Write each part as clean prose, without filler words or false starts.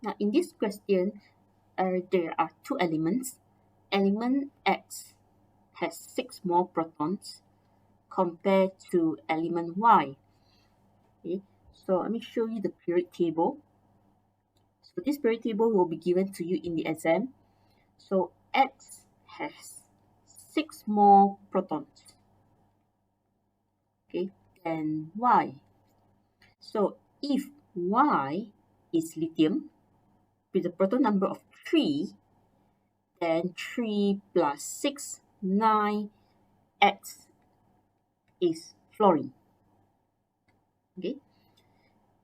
Now, in this question, there are two elements. Element X has 6 more protons compared to element Y. Okay, so let me show you the period table. So this period table will be given to you in the exam. So X has 6 more protons, okay, than Y. So if Y is lithium with a proton number of 3, then 3 plus 6, 9, X is fluorine. Okay,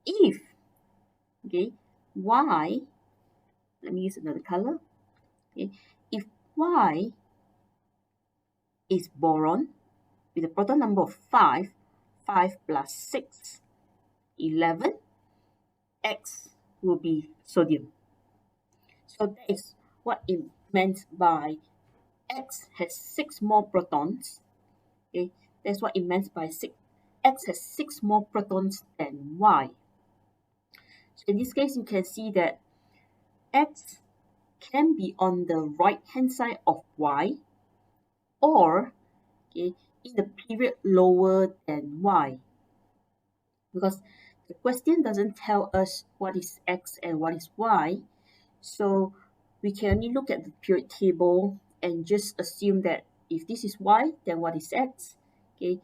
if okay Y, let me use another color. Okay, if Y is boron with a proton number of 5, 5 plus 6, 11, X will be sodium. So that is what it meant by X has 6 more protons. Okay, that's what it meant by 6. X has 6 more protons than Y. So in this case, you can see that X can be on the right hand side of Y, or okay, in the period lower than Y, because the question doesn't tell us what is X and what is Y, so we can only look at the period table and just assume that if this is Y, then what is X? Okay,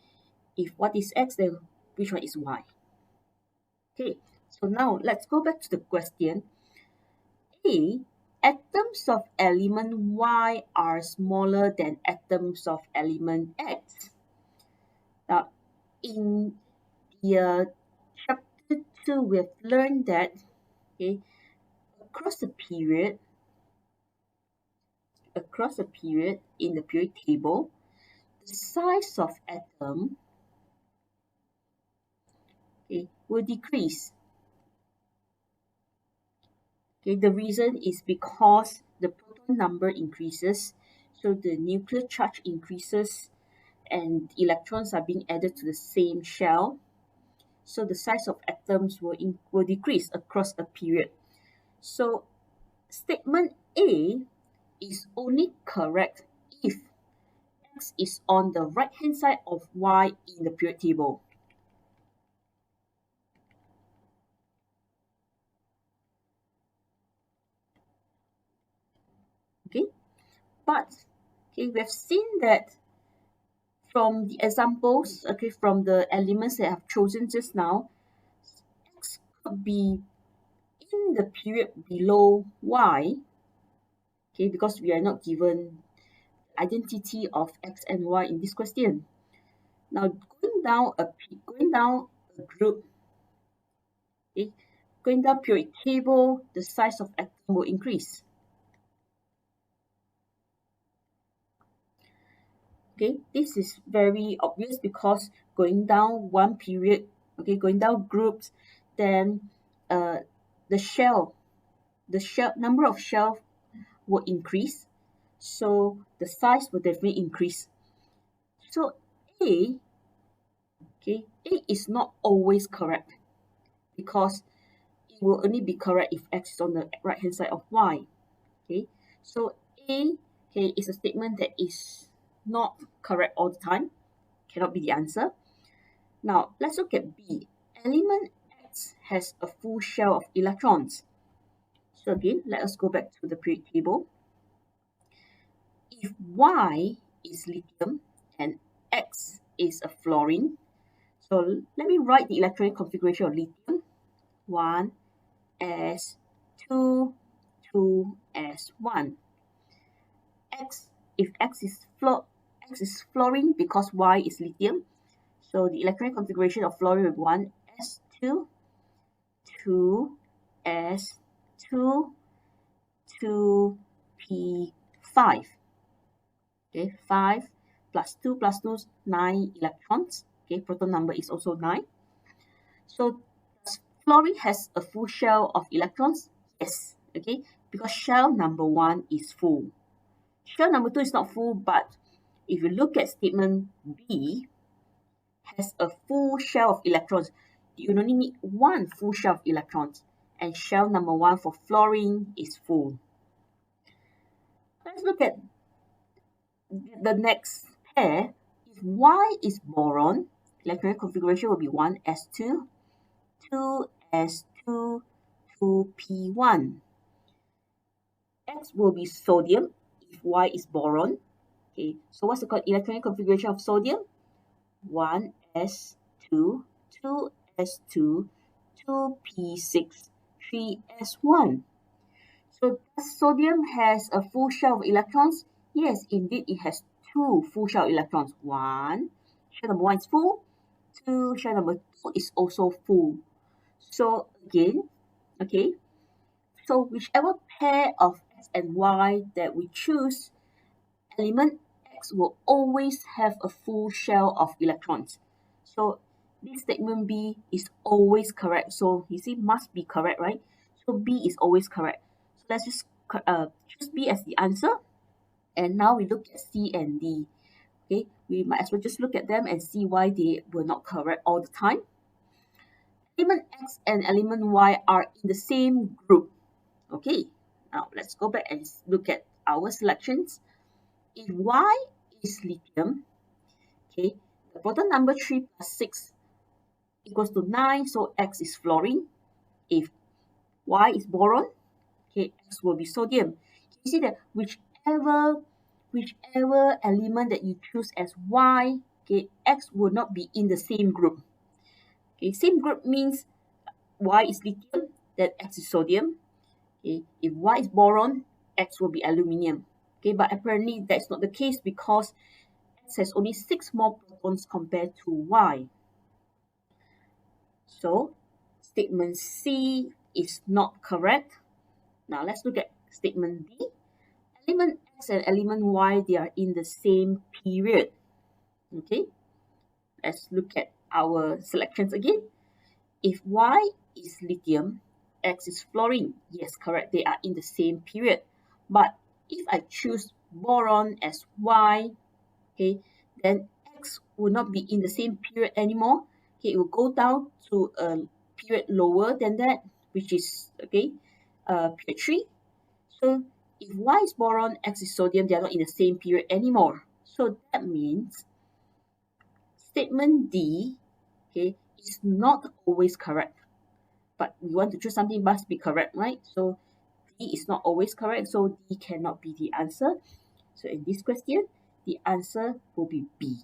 if what is X, then which one is Y? Okay, so now let's go back to the question. A, atoms of element Y are smaller than atoms of element X. Now, in the chapter 2, we've learned that okay, across the period in the period table, the size of atom okay, will decrease. Okay, the reason is because the proton number increases, so the nuclear charge increases, and electrons are being added to the same shell. So the size of atoms will decrease across a period. So statement A is only correct if X is on the right hand side of Y in the period table. Okay, but okay, we have seen that from the examples, okay, from the elements that I've chosen just now, X could be in the period below Y, okay, because we are not given identity of X and Y in this question. Now going down a group, okay, going down periodic table, the size of atom will increase. Okay, this is very obvious because going down one period, okay, going down groups, then uh, the shell, number of shell will increase, so the size will definitely increase. So A, okay, A is not always correct because it will only be correct if X is on the right hand side of Y. Okay, so A, okay, is a statement that is not correct all the time, cannot be the answer. Now let's look at B. Element X has a full shell of electrons. So again, let us go back to the periodic table. If Y is lithium and X is a fluorine, so let me write the electronic configuration of lithium. 1 S 2 2 S 1. X, if X is fluorine because Y is lithium, so the electronic configuration of fluorine will be 1 S2 2 S2 2 P5. Okay, 5 plus 2 plus 2 is 9 electrons. Okay, proton number is also 9. So does fluorine has a full shell of electrons? Yes. Okay, because shell number 1 is full. Shell number 2 is not full, but if you look at statement B, has a full shell of electrons. You only need one full shell of electrons. and shell number 1 for fluorine is full. Let's look at the next pair. If Y is boron, electronic configuration will be 1s2, 2s2, 2p1. X will be sodium if Y is boron. Okay, so what's the electronic configuration of sodium? 1s2, 2s2, 2p6, 3s1. So does sodium has a full shell of electrons? Yes, indeed it has 2 full shell electrons. Shell number 1 is full, 2, shell number 2 is also full. So again, okay, so whichever pair of X and Y that we choose, element X will always have a full shell of electrons. So this statement B is always correct. So you see must be correct, right? So B is always correct. So let's just choose B as the answer. And now we look at C and D. Okay, we might as well just look at them and see why they were not correct all the time. Element X and element Y are in the same group. Okay, now let's go back and look at our selections. If Y is lithium, okay, the bottom number 3 plus 6 equals to 9, so X is fluorine. If Y is boron, okay, X will be sodium. You see that whichever element that you choose as Y, okay, X will not be in the same group. Okay, same group means Y is lithium, then X is sodium. Okay, if Y is boron, X will be aluminium. Okay, but apparently that's not the case because X has only 6 more protons compared to Y. So statement C is not correct. Now let's look at statement D. Element X and element Y, they are in the same period. Okay, let's look at our selections again. If Y is lithium, X is fluorine. Yes, correct, they are in the same period. But if I choose boron as Y, okay, then X will not be in the same period anymore. Okay, it will go down to a period lower than that, which is, okay, period 3. So if Y is boron, X is sodium, they are not in the same period anymore. So that means statement D, okay, is not always correct. But we want to choose something must be correct, right? So D is not always correct, so D cannot be the answer. So in this question, the answer will be B.